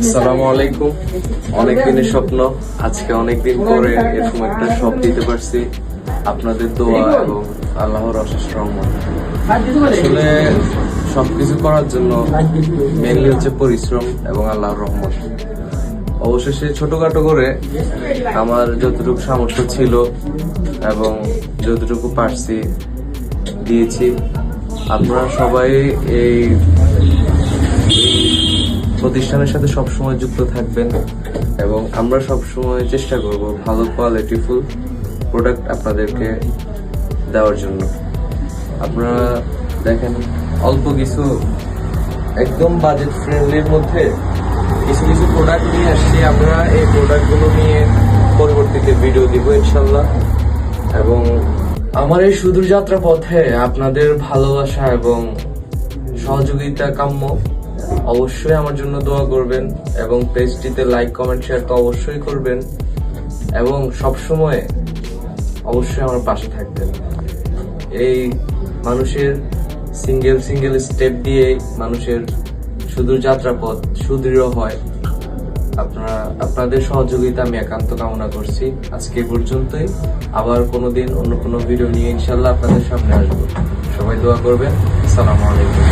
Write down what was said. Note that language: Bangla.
আসসালামু আলাইকুম। অনেক দিনের স্বপ্ন, আজকে অনেকদিন পরে এরকম একটা সব দিতে পারছি। আপনাদের দোয়া এবং আল্লাহর অশেষ রহমত। আসলে সবকিছু করার জন্য মেনলি হচ্ছে পরিশ্রম এবং আল্লাহর রহমত। অবশেষে ছোটখাটো করে আমার যতটুকু সামর্থ্য ছিল এবং যতটুকু পারছি দিয়েছি। আপনারা সবাই এই প্রতিষ্ঠানের সাথে সবসময় যুক্ত থাকবেন এবং আমরা সবসময় চেষ্টা করব ভালো কোয়ালিটিফুল প্রোডাক্ট আপনাদেরকে দেওয়ার জন্য। আপনারা দেখেন, অল্প কিছু একদম বাজেট ফ্রেন্ডলির মধ্যে কিছু কিছু প্রোডাক্ট নিয়ে আসছি। আমরা এই প্রোডাক্টগুলো নিয়ে পরবর্তীতে ভিডিও দিব ইনশাল্লাহ। এবং আমার এই সুদূর যাত্রা পথে আপনাদের ভালোবাসা এবং সহযোগিতা কাম্য। অবশ্যই আমার জন্য দোয়া করবেন এবং পেজটিতে লাইক কমেন্ট শেয়ার তো অবশ্যই করবেন এবং সবসময় অবশ্যই আমার পাশে থাকবেন। এই মানুষের সিঙ্গেল স্টেপ দিয়ে মানুষের সুদূর যাত্রাপথ সুদৃঢ় হয়। আপনাদের সহযোগিতা আমি একান্ত কামনা করছি। আজকে পর্যন্তই, আবার কোনোদিন অন্য কোনো ভিডিও নিয়ে ইনশাল্লাহ আপনাদের সামনে আসবো। সবাই দোয়া করবেন। আসসালামু আলাইকুম।